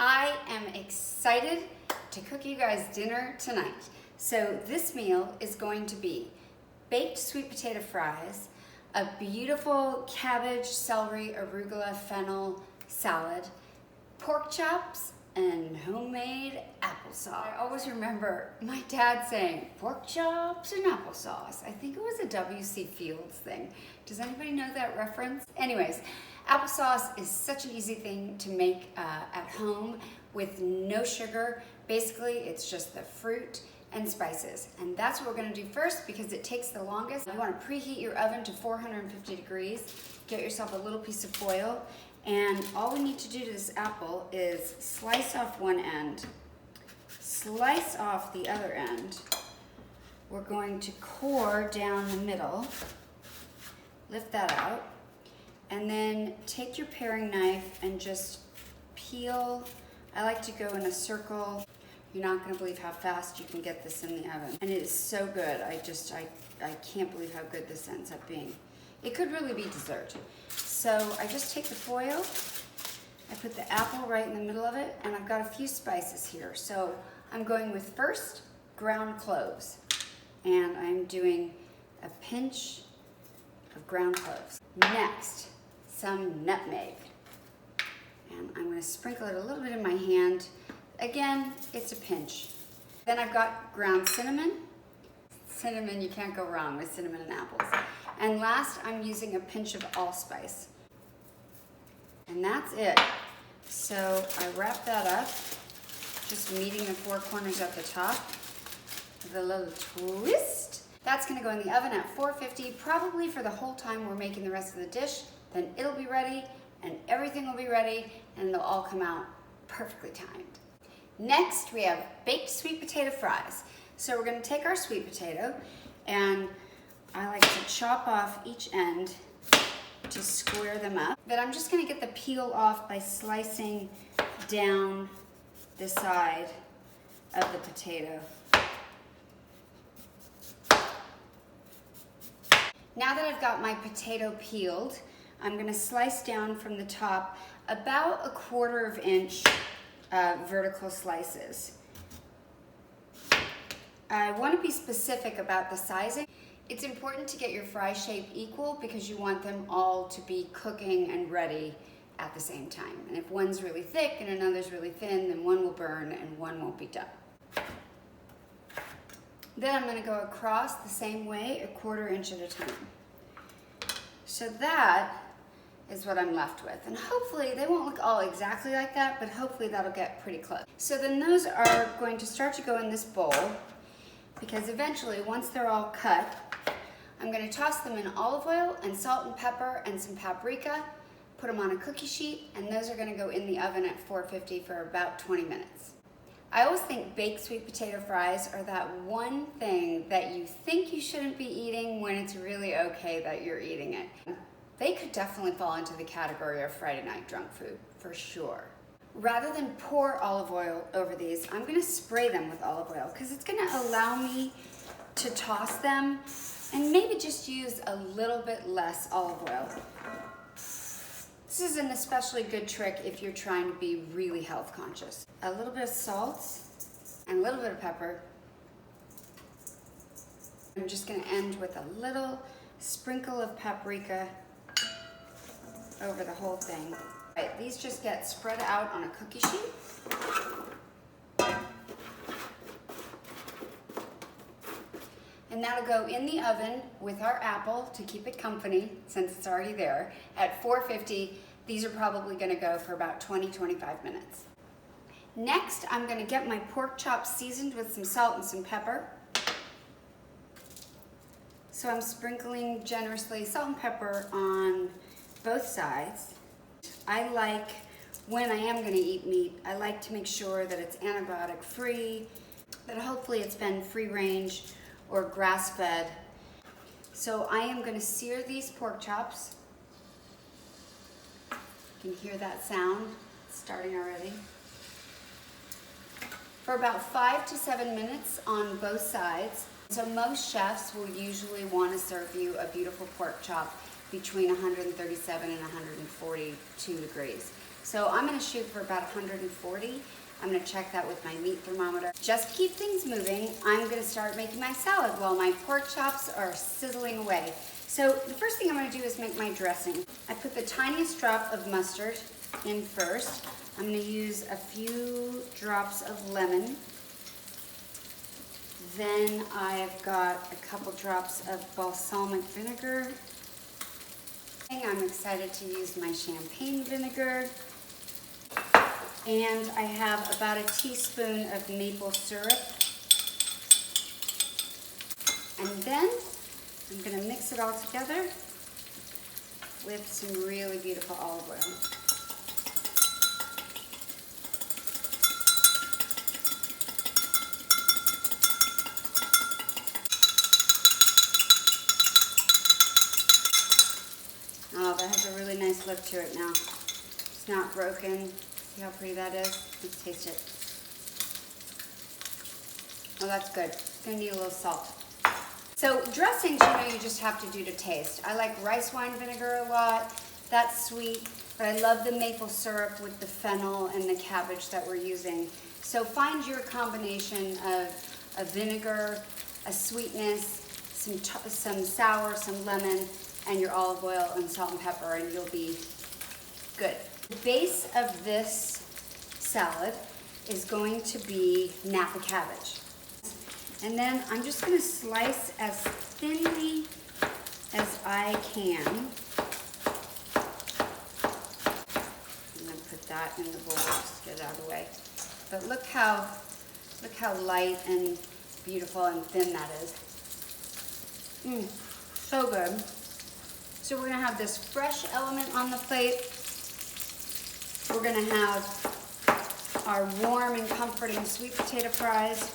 I am excited to cook you guys dinner tonight. So this meal is going to be baked sweet potato fries, a beautiful cabbage, celery, arugula, fennel salad, pork chops, and homemade applesauce. I always remember my dad saying pork chops and applesauce. I think it was a W.C. Fields thing. Does anybody know that reference? Anyways, applesauce is such an easy thing to make at home with no sugar. Basically, it's just the fruit and spices. And that's what we're gonna do first because it takes the longest. You wanna preheat your oven to 450 degrees. Get yourself a little piece of foil. And all we need to do to this apple is slice off one end, slice off the other end. We're going to core down the middle, lift that out, and then take your paring knife and just peel. I like to go in a circle. You're not gonna believe how fast you can get this in the oven. And it is so good. I can't believe how good this ends up being. It could really be dessert. So I just take the foil, I put the apple right in the middle of it, and I've got a few spices here. So I'm going with first ground cloves, and I'm doing a pinch of ground cloves. Next, some nutmeg. And I'm gonna sprinkle it a little bit in my hand. Again, it's a pinch. Then I've got ground cinnamon. Cinnamon, you can't go wrong with cinnamon and apples. And last, I'm using a pinch of allspice. And that's it. So I wrap that up, just meeting the four corners at the top with a little twist. That's gonna go in the oven at 450, probably for the whole time we're making the rest of the dish. Then it'll be ready, and everything will be ready, and it'll all come out perfectly timed. Next, we have baked sweet potato fries. So we're gonna take our sweet potato, and I like to chop off each end to square them up. But I'm just gonna get the peel off by slicing down the side of the potato. Now that I've got my potato peeled, I'm gonna slice down from the top about 1/4 inch vertical slices. I want to be specific about the sizing. It's important to get your fry shape equal because you want them all to be cooking and ready at the same time. And if one's really thick and another's really thin, then one will burn and one won't be done. Then I'm going to go across the same way 1/4 inch at a time. So that is what I'm left with. And hopefully they won't look all exactly like that, but hopefully that'll get pretty close. So then those are going to start to go in this bowl because eventually, once they're all cut, I'm going to toss them in olive oil and salt and pepper and some paprika, put them on a cookie sheet, and those are going to go in the oven at 450 for about 20 minutes. I always think baked sweet potato fries are that one thing that you think you shouldn't be eating when it's really okay that you're eating it. They could definitely fall into the category of Friday night drunk food, for sure. Rather than pour olive oil over these, I'm gonna spray them with olive oil because it's gonna allow me to toss them and maybe just use a little bit less olive oil. This is an especially good trick if you're trying to be really health conscious. A little bit of salt and a little bit of pepper. I'm just gonna end with a little sprinkle of paprika over the whole thing. Right, these just get spread out on a cookie sheet. And that'll go in the oven with our apple to keep it company since it's already there at 450. These are probably gonna go for about 20-25 minutes. Next, I'm gonna get my pork chops seasoned with some salt and some pepper. So I'm sprinkling generously salt and pepper on both sides. I like, when I am gonna eat meat, I like to make sure that it's antibiotic free, that hopefully it's been free range or grass fed. So I am gonna sear these pork chops. You can hear that sound, it's starting already. For about 5 to 7 minutes on both sides. So most chefs will usually wanna serve you a beautiful pork chop between 137 and 142 degrees. So I'm gonna shoot for about 140. I'm gonna check that with my meat thermometer. Just to keep things moving, I'm gonna start making my salad while my pork chops are sizzling away. So the first thing I'm gonna do is make my dressing. I put the tiniest drop of mustard in first. I'm gonna use a few drops of lemon. Then I've got a couple drops of balsamic vinegar. I'm excited to use my champagne vinegar. And I have about a teaspoon of maple syrup. And then I'm going to mix it all together with some really beautiful olive oil. Oh, that has a really nice look to it now. It's not broken. See how pretty that is? Let's taste it. Oh, that's good. It's gonna need a little salt. So dressings, you know, you just have to do to taste. I like rice wine vinegar a lot. That's sweet, but I love the maple syrup with the fennel and the cabbage that we're using. So find your combination of a vinegar, a sweetness, some sour, some lemon, and your olive oil and salt and pepper, and you'll be good. The base of this salad is going to be Napa cabbage. And then I'm just going to slice as thinly as I can. I'm going to put that in the bowl, just get it out of the way. But look how light and beautiful and thin that is. So good. So we're going to have this fresh element on the plate. We're going to have our warm and comforting sweet potato fries.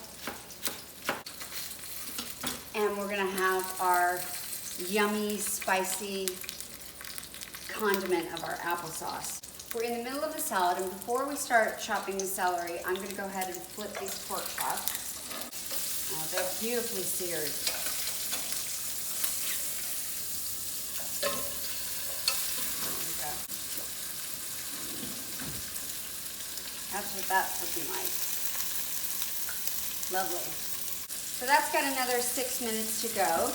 And we're going to have our yummy, spicy condiment of our applesauce. We're in the middle of the salad, and before we start chopping the celery, I'm going to go ahead and flip these pork chops. Oh, they're beautifully seared. That's what that's looking like. Lovely. So that's got another 6 minutes to go.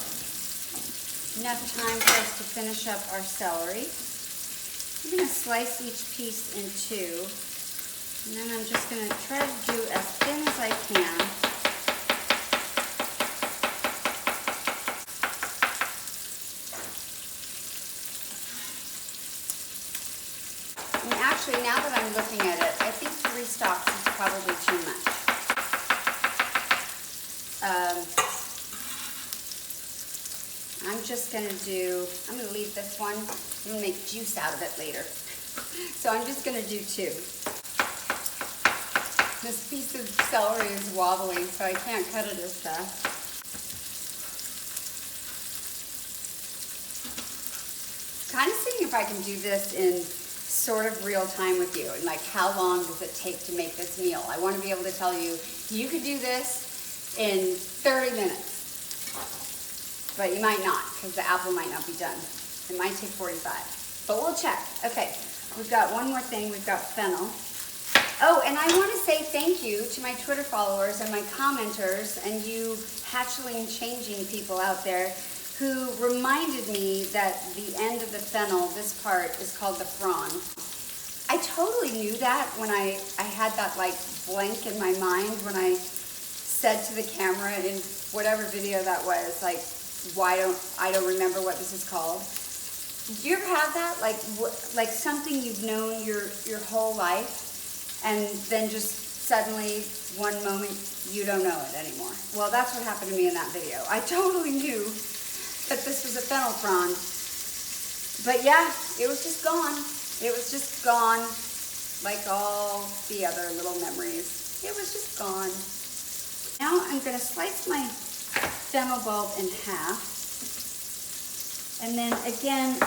Enough time for us to finish up our celery. I'm going to slice each piece in two. And then I'm just going to try to do as thin as I can. And actually, now that I'm looking at it, I think 3 stalks is probably too much. I'm going to leave this one. I'm going to make juice out of it later. So I'm just going to do 2. This piece of celery is wobbly, so I can't cut it as fast. Kind of seeing if I can do this in sort of real time with you, and like how long does it take to make this meal. I want to be able to tell you, you could do this in 30 minutes. But you might not, because the apple might not be done. It might take 45. But we'll check. Okay, we've got one more thing. We've got fennel. Oh, and I want to say thank you to my Twitter followers and my commenters and you hatchling changing people out there who reminded me that the end of the fennel, this part, is called the frond. I totally knew that when I had that like blank in my mind when I said to the camera in whatever video that was, like, I don't remember what this is called. Do you ever have that? Like something you've known your whole life, and then just suddenly one moment you don't know it anymore. Well, that's what happened to me in that video. I totally knew that this was a fennel frond. But yeah, it was just gone. It was just gone, like all the other little memories. It was just gone. Now I'm going to slice my fennel bulb in half. And then again,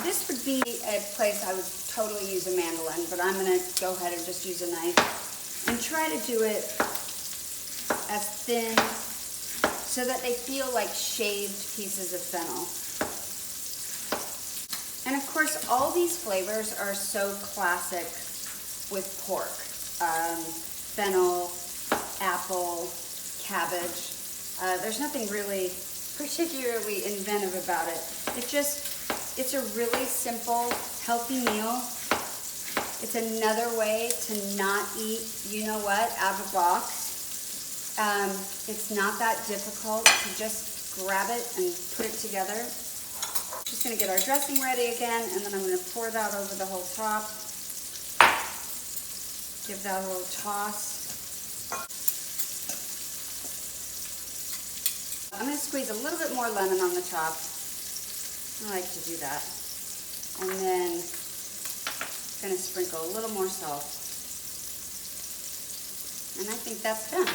this would be a place I would totally use a mandolin, but I'm going to go ahead and just use a knife and try to do it as thin so that they feel like shaved pieces of fennel. And of course, all these flavors are so classic with pork. Fennel, apple, cabbage. There's nothing really particularly inventive about it. It's a really simple, healthy meal. It's another way to not eat, you know what, out of a box. It's not that difficult to just grab it and put it together. Just gonna get our dressing ready again, and then I'm gonna pour that over the whole top. Give that a little toss. I'm gonna squeeze a little bit more lemon on the top. I like to do that. And then gonna sprinkle a little more salt. And I think that's done.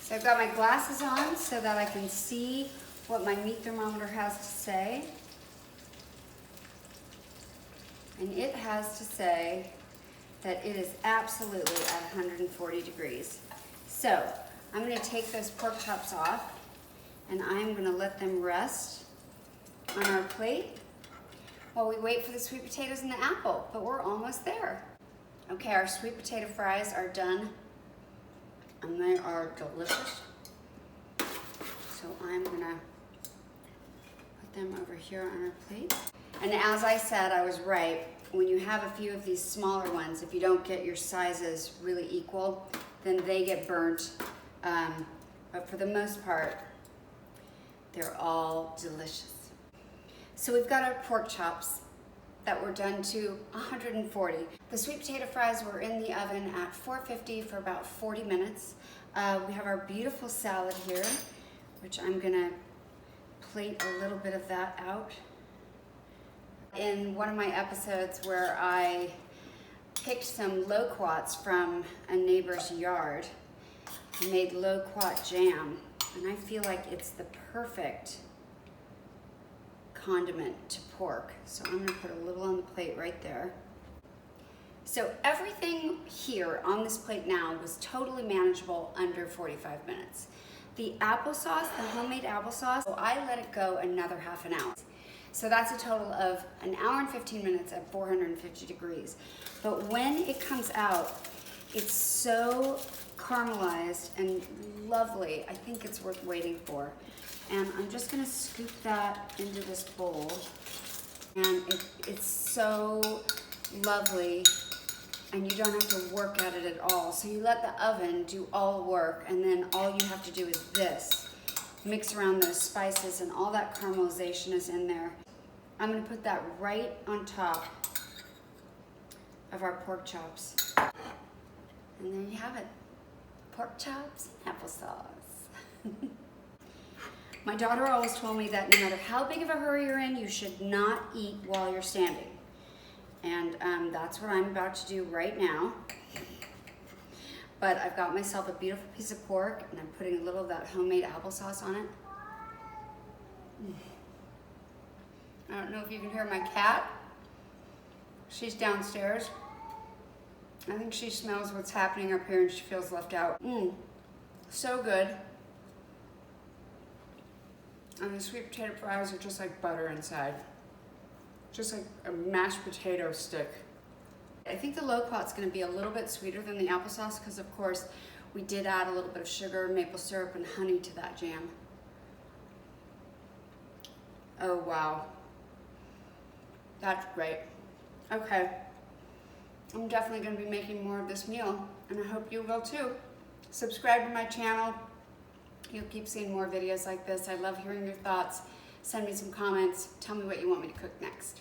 So I've got my glasses on so that I can see what my meat thermometer has to say. And it has to say that it is absolutely at 140 degrees. So I'm gonna take those pork chops off and I'm gonna let them rest on our plate while we wait for the sweet potatoes and the apple, but we're almost there. Okay, our sweet potato fries are done and they are delicious. So I'm gonna put them over here on our plate. And as I said, I was right. When you have a few of these smaller ones, if you don't get your sizes really equal, then they get burnt. But for the most part, they're all delicious. So we've got our pork chops that were done to 140. The sweet potato fries were in the oven at 450 for about 40 minutes. We have our beautiful salad here, which I'm gonna plate a little bit of that out. In one of my episodes where I picked some loquats from a neighbor's yard and made loquat jam, and I feel like it's the perfect condiment to pork. So I'm gonna put a little on the plate right there. So everything here on this plate now was totally manageable under 45 minutes. The applesauce, the homemade applesauce, so I let it go another half an hour. So that's a total of an hour and 15 minutes at 450 degrees. But when it comes out, it's so caramelized and lovely. I think it's worth waiting for. And I'm just gonna scoop that into this bowl. And it's so lovely, and you don't have to work at it at all. So you let the oven do all the work, and then all you have to do is this. Mix around those spices, and all that caramelization is in there. I'm gonna put that right on top of our pork chops. And there you have it, pork chops and applesauce. My daughter always told me that no matter how big of a hurry you're in, you should not eat while you're standing. And that's what I'm about to do right now. But I've got myself a beautiful piece of pork, and I'm putting a little of that homemade applesauce on it. I don't know if you can hear my cat. She's downstairs. I think she smells what's happening up here and she feels left out. So good. And the sweet potato fries are just like butter inside. Just like a mashed potato stick. I think the loquat's gonna be a little bit sweeter than the applesauce because of course we did add a little bit of sugar, maple syrup, and honey to that jam. Oh wow. That's great. Okay. I'm definitely gonna be making more of this meal, and I hope you will too. Subscribe to my channel. You'll keep seeing more videos like this. I love hearing your thoughts. Send me some comments. Tell me what you want me to cook next.